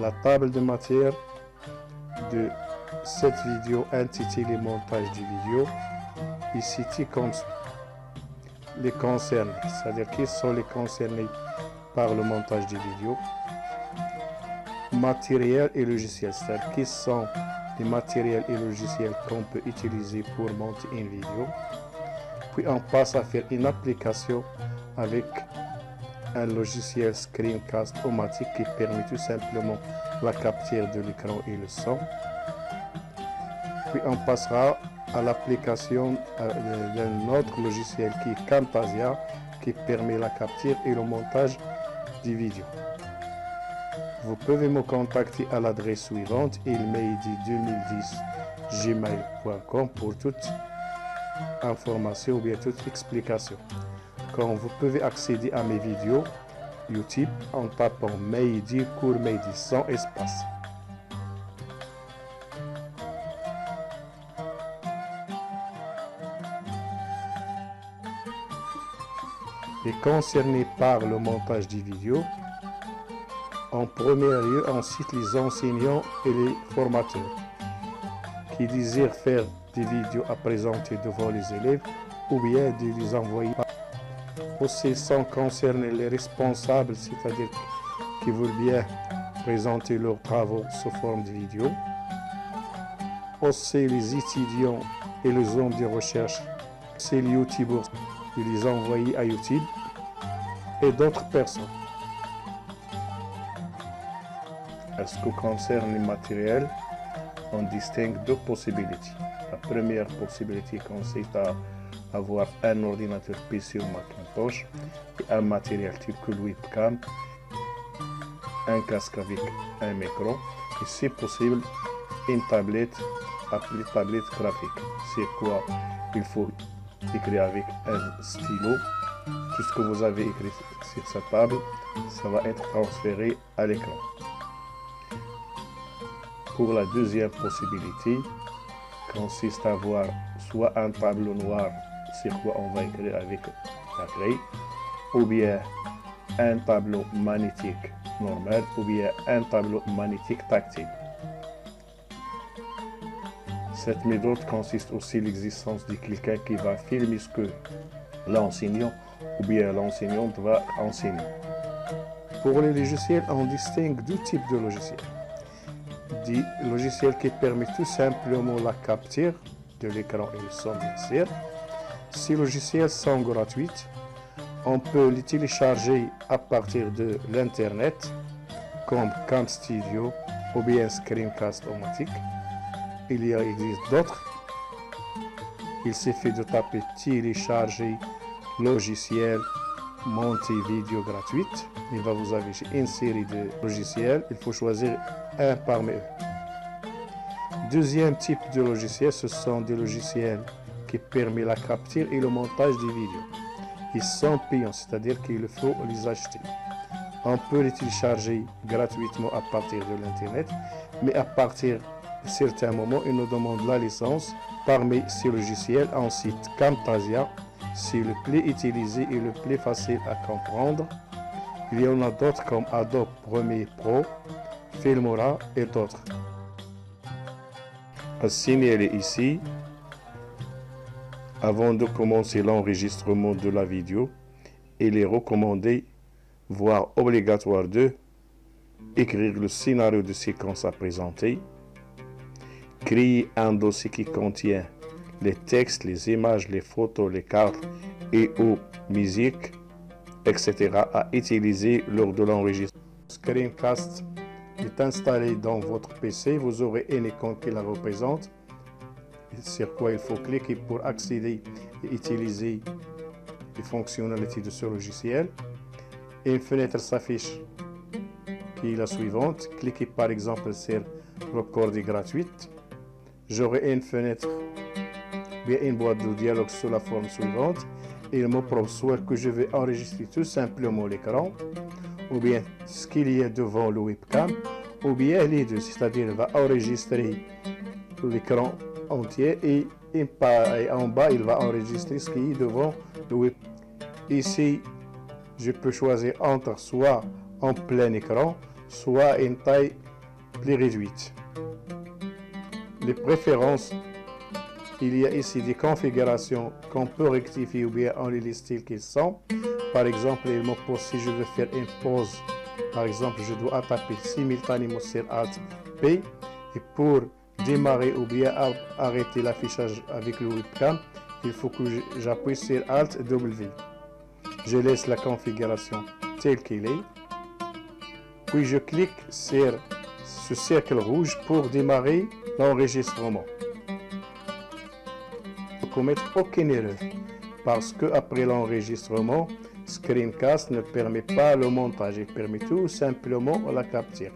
la table de matière de cette vidéo intitulée montage de vidéo est citée comme suit. Les concernés, c'est-à-dire qui sont les concernés par le montage de vidéos. Matériel et logiciel, c'est-à-dire qui sont les matériels et logiciels qu'on peut utiliser pour monter une vidéo. Puis on passe à faire une application avec un logiciel Screencast automatique qui permet tout simplement la capture de l'écran et le son. Puis on passera à l'application d'un autre logiciel qui est Camtasia qui permet la capture et le montage des vidéos. Vous pouvez me contacter à l'adresse suivante ilmeidi2010gmail.com pour toute information ou bien toute explication. Quand vous pouvez accéder à mes vidéos YouTube en tapant Meidi cours Meidi sans espace. Et concernés par le montage des vidéos, en premier lieu, on cite les enseignants et les formateurs qui désirent faire des vidéos à présenter devant les élèves ou bien de les envoyer. Aussi sont concernés les responsables, c'est-à-dire qui veulent bien présenter leurs travaux sous forme de vidéo. Aussi les étudiants et les hommes de recherche, c'est les youtubeurs qui les envoient à YouTube et d'autres personnes. En ce qui concerne les matériels, on distingue deux possibilités. La première possibilité consiste à avoir un ordinateur PC ou Macintosh et un matériel type que le webcam, un casque avec un micro et si possible une tablette appelée tablette graphique. C'est quoi? Il faut écrire avec un stylo. Tout ce que vous avez écrit sur cette table, ça va être transféré à l'écran. Pour la deuxième possibilité, consiste à avoir soit un tableau noir sur quoi on va écrire avec la craie, ou bien un tableau magnétique normal, ou bien un tableau magnétique tactile. Cette méthode consiste aussi l'existence de quelqu'un qui va filmer ce que l'enseignant ou bien l'enseignante va enseigner. Pour les logiciels, on distingue deux types de logiciels. Des logiciels qui permettent tout simplement la capture de l'écran et le son, bien sûr. Ces logiciels sont gratuits. On peut les télécharger à partir de l'internet comme Camstudio ou bien Screencast automatique. Il y existe d'autres. Il suffit de taper télécharger logiciel monter vidéo gratuite. Il va vous afficher une série de logiciels. Il faut choisir un parmi eux. Deuxième type de logiciel, ce sont des logiciels qui permettent la capture et le montage des vidéos. Ils sont payants, c'est-à-dire qu'il faut les acheter. On peut les télécharger gratuitement à partir de l'internet, mais à partir de certains moments, ils nous demandent la licence. Parmi ces logiciels, on cite Camtasia, c'est le plus utilisé et le plus facile à comprendre. Il y en a d'autres comme Adobe Premiere Pro, Filmora et d'autres. À signaler ici, avant de commencer l'enregistrement de la vidéo, il est recommandé, voire obligatoire de écrire le scénario de séquence à présenter, créer un dossier qui contient les textes, les images, les photos, les cartes et ou musique, etc. à utiliser lors de l'enregistrement. Screencast est installé dans votre PC. Vous aurez une icône qui la représente, sur quoi il faut cliquer pour accéder et utiliser les fonctionnalités de ce logiciel. Une fenêtre s'affiche qui est la suivante. Cliquez par exemple sur Recorder gratuite. J'aurai une fenêtre, bien une boîte de dialogue sous la forme suivante. Il me propose soit que je vais enregistrer tout simplement l'écran, ou bien ce qu'il y a devant le webcam, ou bien les deux, c'est-à-dire il va enregistrer l'écran entier et en bas il va enregistrer ce qui est devant le web. Ici, je peux choisir entre soit en plein écran, soit une taille plus réduite. Les préférences, il y a ici des configurations qu'on peut rectifier ou bien on les laisse telles qu'elles sont. Par exemple, il me pose si je veux faire une pause. Par exemple, je dois taper simultanément sur Alt P et pour démarrer ou bien arrêter l'affichage avec le webcam, il faut que j'appuie sur Alt W. Je laisse la configuration telle qu'elle est. Puis je clique sur ce cercle rouge pour démarrer l'enregistrement. Ne commettre aucune erreur parce que après l'enregistrement, Screencast ne permet pas le montage, il permet tout simplement la capture.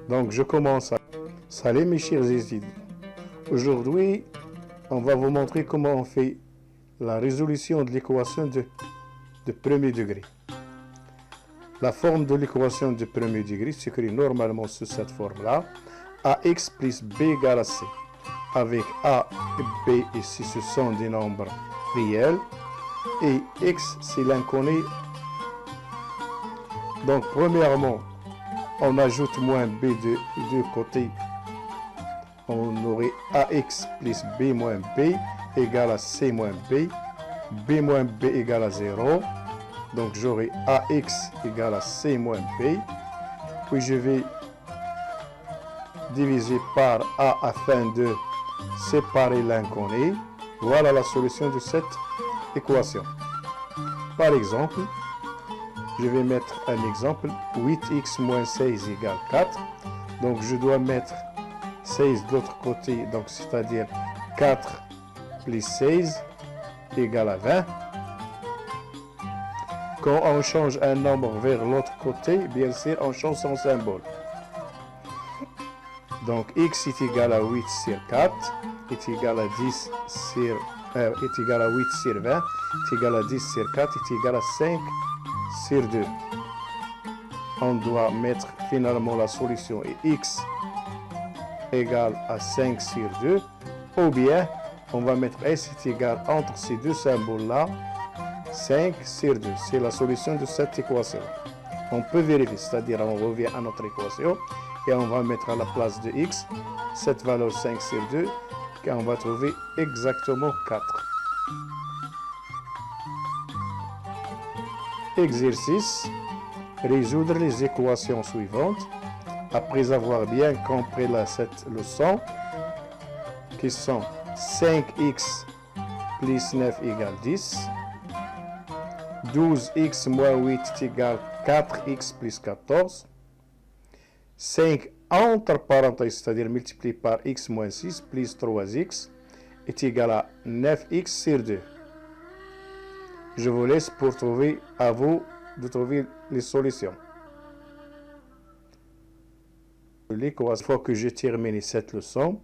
Donc je commence à... Salut mes chers étudiants. Aujourd'hui, on va vous montrer comment on fait la résolution de l'équation de premier degré. La forme de l'équation de premier degré s'écrit normalement sous cette forme-là. AX plus B égale à C. Avec A et B ici, ce sont des nombres réels. Et X, c'est l'inconnu. Donc, premièrement, on ajoute moins B de deux côtés. On aurait AX plus B moins B égale à C moins B. B moins B égale à 0. Donc, j'aurai AX égale à C moins B. Puis, je vais diviser par A afin de séparer l'inconnu. Voilà la solution de cette équation. Par exemple, je vais mettre un exemple. 8x moins 16 égale 4. Donc, je dois mettre 16 de l'autre côté. Donc, c'est-à-dire 4 plus 16 égale à 20. Quand on change un nombre vers l'autre côté, bien sûr, on change son symbole. Donc, x est égal à 8 sur 4, est égal à 10 sur, est égal à 8 sur 20, est égal à 10 sur 4, est égal à 5 sur 2. On doit mettre finalement la solution et x égale à 5 sur 2, ou bien on va mettre s est égal entre ces deux symboles-là, 5 sur 2. C'est la solution de cette équation. On peut vérifier, c'est-à-dire on revient à notre équation et on va mettre à la place de x cette valeur 5 sur 2 et on va trouver exactement 4. Exercice. Résoudre les équations suivantes. Après avoir bien compris cette leçon, qui sont 5x plus 9 égale 10, 12x moins 8 égale 4x plus 14, 5 entre parenthèses, c'est-à-dire multiplié par x moins 6 plus 3x est égal à 9x sur 2. Je vous laisse pour trouver, à vous de trouver les solutions. Une fois que j'ai terminé cette leçon,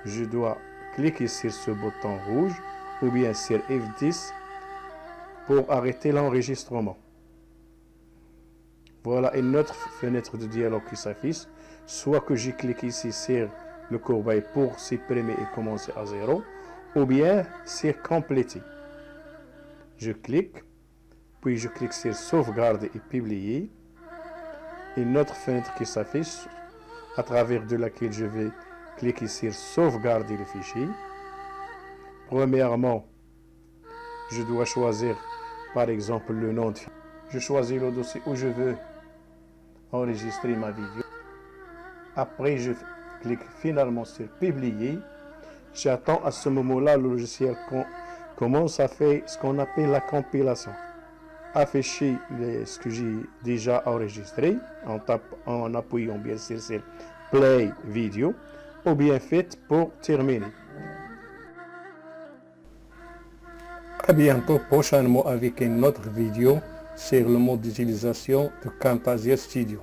je dois cliquer sur ce bouton rouge ou bien sur F10 pour arrêter l'enregistrement. Voilà une autre fenêtre de dialogue qui s'affiche. Soit que je clique ici sur le corbeil pour supprimer et commencer à 0, ou bien sur compléter. Je clique, puis je clique sur sauvegarder et publier. Une autre fenêtre qui s'affiche, à travers de laquelle je vais cliquer sur sauvegarder le fichier. Premièrement, je dois choisir par exemple le nom de fichier. Je choisis le dossier où je veux enregistrer ma vidéo. Après, je clique finalement sur publier. J'attends à ce moment-là le logiciel commence à faire ce qu'on appelle la compilation. Afficher ce que j'ai déjà enregistré en appuyant bien sûr sur play vidéo ou bien fait pour terminer. À bientôt prochainement avec une autre vidéo sur le mode d'utilisation de Camtasia Studio.